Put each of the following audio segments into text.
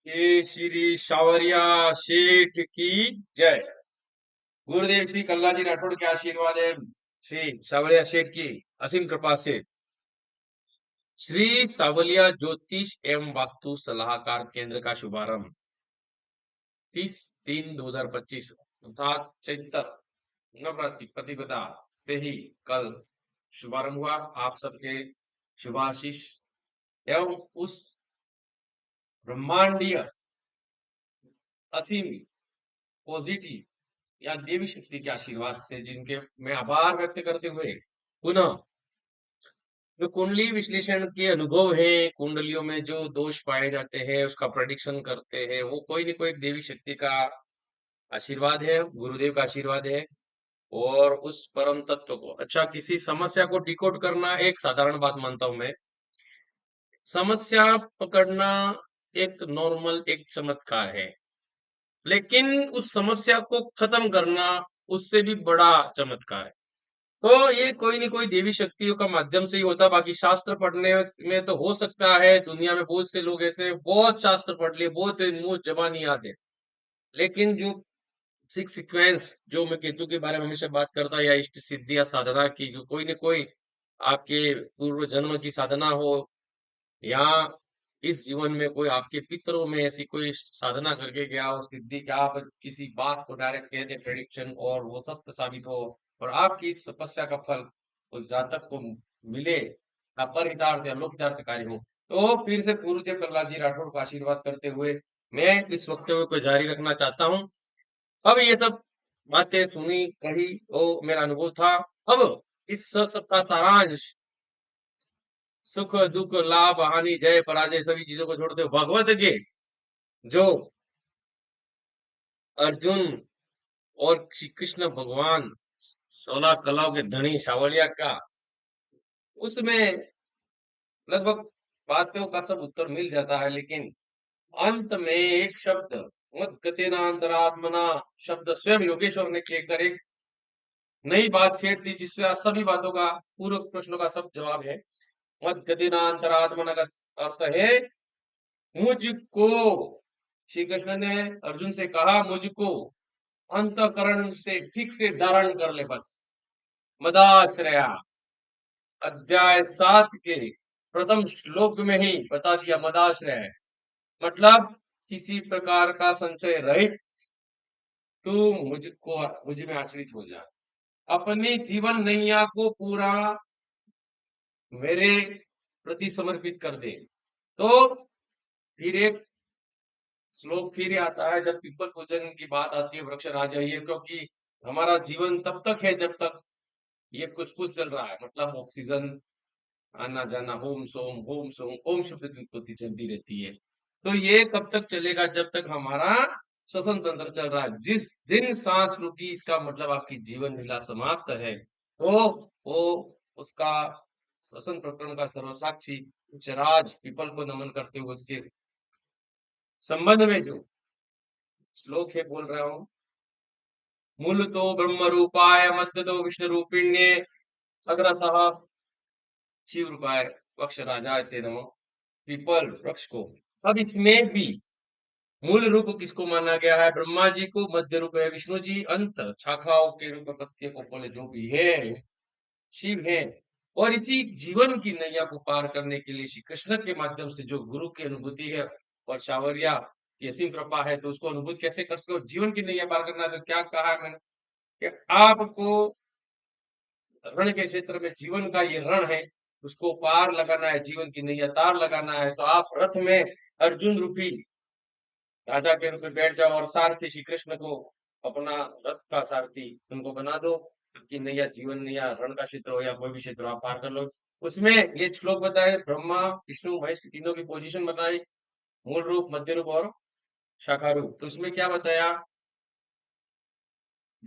ये श्री सावरिया सेठ की जय। गुरुदेव श्री कल्लाजी राठौड़ के आशीर्वाद है। श्री सावरिया सेठ की असीम कृपा से श्री सावलिया ज्योतिष एवं वास्तु सलाहकार केंद्र का शुभारंभ 30/3/2025 अर्थात चैत्र नवरात्रि प्रतिपदा से ही कल शुभारंभ हुआ। आप सबके शुभाशीष एवं उस ब्रह्मांडीय असीम पॉजिटिव या देवी शक्ति के आशीर्वाद से जिनके मैं आभार व्यक्त करते हुए पुनः जो कुंडली विश्लेषण के अनुभव है, कुंडलियों में जो दोष पाए जाते हैं उसका प्रेडिक्शन करते हैं, वो कोई न कोई एक देवी शक्ति का आशीर्वाद है, गुरुदेव का आशीर्वाद है। और उस परम तत्व को अच्छा किसी समस्या को डिकोड करना एक साधारण बात मानता हूं मैं। समस्या पकड़ना एक नॉर्मल एक चमत्कार है, लेकिन उस समस्या को खत्म करना उससे भी बड़ा चमत्कार है। तो ये कोई नहीं कोई देवी शक्तियों का माध्यम से ही होता। बाकी शास्त्र पढ़ने में तो हो सकता है, दुनिया में बहुत से लोग ऐसे बहुत शास्त्र पढ़ लिए, बहुत मुंह जबानी याद है, लेकिन जो सिक्स सीक्वेंस जो मैं केतु के बारे में हमेशा बात करता या इष्ट सिद्धि या साधना की, जो कोई न कोई आपके पूर्व जन्म की साधना हो या इस जीवन में कोई आपके पितरों में ऐसी कोई साधना करके गया हो सिद्धि, क्या आप किसी बात को डायरेक्ट कह दे प्रेडिक्शन और वो सत्य साबित हो और आपकी इस तपस्या का फल उस जातक को मिले, पर हितार्थ या लोक हितार्थ कार्य हो। तो फिर से गुरुदेव प्रहलाद जी राठौड़ को आशीर्वाद करते हुए मैं इस वक्तव्य को जारी रखना चाहता हूँ। अब ये सब बातें सुनी कही, वो मेरा अनुभव था। अब इस सब का सारांश सुख दुख लाभ हानि जय पराजय सभी चीजों को छोड़ते हुए भगवत के जो अर्जुन और श्री कृष्ण भगवान 16 कलाओं के धनी सावलिया का उसमें लगभग बातों का सब उत्तर मिल जाता है, लेकिन अंत में एक शब्द मत गतेना अंतरात्मना शब्द स्वयं योगेश्वर ने कहकर एक नई बात छेड़ दी, जिससे सभी बातों का पूर्व प्रश्नों का सब जवाब है। मत गतिना अंतरात्मना का अर्थ है मुझको। श्री कृष्ण ने अर्जुन से कहा मुझको अंतःकरण से ठीक से धारण कर ले बस। मदाश्रया अध्याय 7 के प्रथम श्लोक में ही बता दिया मदाश्रय मतलब किसी प्रकार का संशय रहित तू मुझको मुझ में आश्रित हो जा, अपनी जीवन नैया को पूरा मेरे प्रति समर्पित कर दे। तो फिर एक श्लोक फिर आता है जब पीपल पूजन की बात आती है, वृक्ष राज जाइए, क्योंकि हमारा जीवन तब तक है जब तक ये फुसफुस चल रहा है, मतलब ऑक्सीजन आना जाना होम सोम ओम शब्द की उत्पत्ति चलती रहती है। तो ये कब तक चलेगा? जब तक हमारा श्वसन तंत्र चल रहा है। जिस दिन सांस रुकी इसका मतलब आपकी जीवन लीला समाप्त है। तो वो उसका श्वसन प्रकरण का सर्वसाक्षी उच्चराज पीपल को नमन करते हुए उसके संबंध में जो श्लोक है बोल रहा हूं। मूल तो ब्रह्म रूपाय मध्य तो विष्णु रूपिण्य अग्रतः शिव रूपाय वक्ष राजाय ते नमः। पीपल वृक्ष को अब इसमें भी मूल रूप किसको माना गया है? ब्रह्मा जी को। मध्य रूप है विष्णु जी, अंत शाखाओं के रूप में पत्ते को बोले जो भी है शिव है। और इसी जीवन की नैया को पार करने के लिए श्री कृष्ण के माध्यम से जो गुरु की अनुभूति है और सावरिया की असीम कृपा है, तो उसको अनुभूत कैसे कर सको? जीवन की नैया पार करना। तो क्या कहा है मैंने कि आपको रण के क्षेत्र में जीवन का ये रण है, उसको पार लगाना है, जीवन की नैया तार लगाना है, तो आप रथ में अर्जुन रूपी राजा के रूप में बैठ जाओ और सारथी श्री कृष्ण को अपना रथ का सारथी उनको बना दो। कि नैया जीवन नैया रण का क्षेत्र हो या कोई भी क्षेत्र आप पार कर लो। उसमें ये श्लोक बताए, ब्रह्मा विष्णु महेश की तीनों की पोजीशन बताई, मूल रूप मध्य रूप और शाखा रूप। तो उसमें क्या बताया?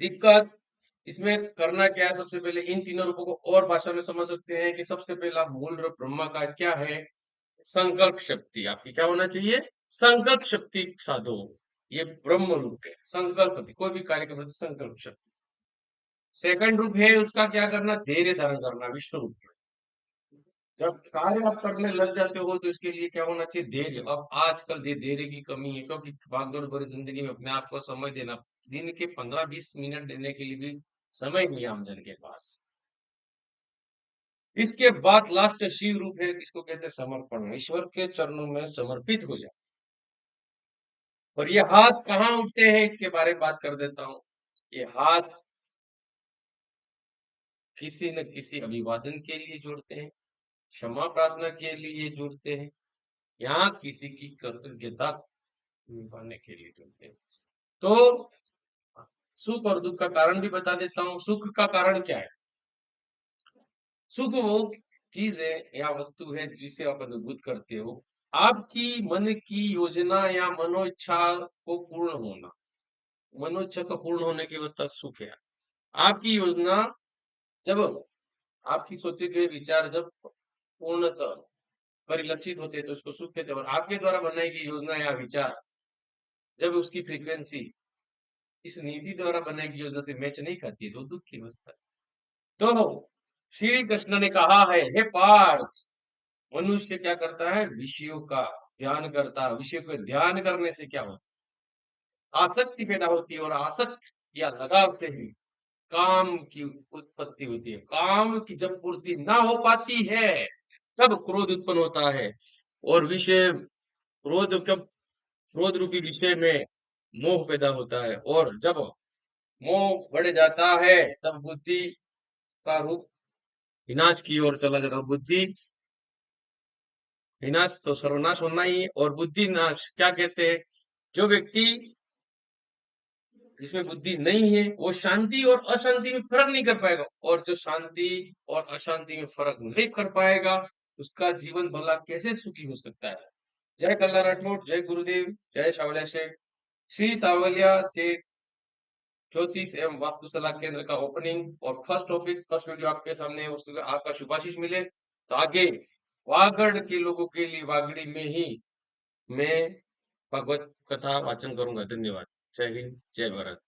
दिक्कत इसमें करना क्या है? सबसे पहले इन तीनों रूपों को और भाषा में समझ सकते हैं कि सबसे पहला मूल रूप ब्रह्मा का क्या है? संकल्प शक्ति। आपकी क्या होना चाहिए? संकल्प शक्ति साधो। ये ब्रह्म रूप है, संकल्प कोई भी कार्य के प्रति संकल्प शक्ति। सेकंड रूप है उसका क्या करना? धैर्य धारण करना, विष्णु रूप में। जब कार्य आप करने लग जाते हो तो इसके लिए क्या होना चाहिए? धैर्य। अब आजकल धैर्य की कमी है, क्योंकि भागदौड़ भरी जिंदगी में अपने आप को समय देना, दिन के 15-20 मिनट देने के लिए भी समय नहीं है आम जन के पास। इसके बाद लास्ट शिव रूप है, किसको कहते हैं? समर्पण। ईश्वर के चरणों में समर्पित हो जाए। और ये हाथ कहाँ उठते हैं इसके बारे में बात कर देता हूँ। ये हाथ किसी न किसी अभिवादन के लिए जोड़ते हैं, क्षमा प्रार्थना के लिए जोड़ते हैं, या किसी की कृतज्ञता निभाने के लिए जोड़ते हैं। तो सुख और दुख का कारण भी बता देता हूँ। सुख का कारण क्या है? सुख वो चीज है या वस्तु है जिसे आप अनुभूत करते हो। आपकी मन की योजना या मनोइच्छा को पूर्ण होना, मनोइच्छा का पूर्ण होने की अवस्था सुख है। आपकी योजना जब, आपकी सोचे गए विचार जब पूर्णतः परिलक्षित होते हैं तो उसको सुख कहते हैं। और आपके द्वारा बनाई गई योजना या विचार जब उसकी फ्रीक्वेंसी इस नीति द्वारा बनाई गई योजना से मैच नहीं खाती है तो दुख की अवस्था है। तो श्री कृष्ण ने कहा है, हे पार्थ, मनुष्य क्या करता है? विषयों का ध्यान करता है। विषय को ध्यान करने से क्या होता है? आसक्ति पैदा होती है, और आसक्त या लगाव से ही काम की उत्पत्ति होती है। काम की जब पूर्ति ना हो पाती है तब क्रोध उत्पन्न होता है। और विषय, क्रोध कब, क्रोध रूपी विषय में मोह पैदा होता है। और जब मोह बढ़ जाता है तब बुद्धि का रूप विनाश की ओर चला जाता है। बुद्धि विनाश तो सर्वनाश होना ही है। और बुद्धि नाश क्या कहते हैं? जो व्यक्ति जिसमें बुद्धि नहीं है वो शांति और अशांति में फर्क नहीं कर पाएगा। और जो शांति और अशांति में फर्क नहीं कर पाएगा उसका जीवन भला कैसे सुखी हो सकता है? जय कल्ला राठौड़, जय गुरुदेव, जय सावलिया सेठ। श्री सावलिया सेठ ज्योतिष एवं वास्तु सलाह केंद्र का ओपनिंग और फर्स्ट टॉपिक, फर्स्ट वीडियो आपके सामने है। उसका आपका शुभाशीष मिले तो आगे वागड़ के लोगों के लिए वागड़ी में ही मैं भगवत कथा वाचन करूंगा। धन्यवाद। जय हिंद, जय भारत।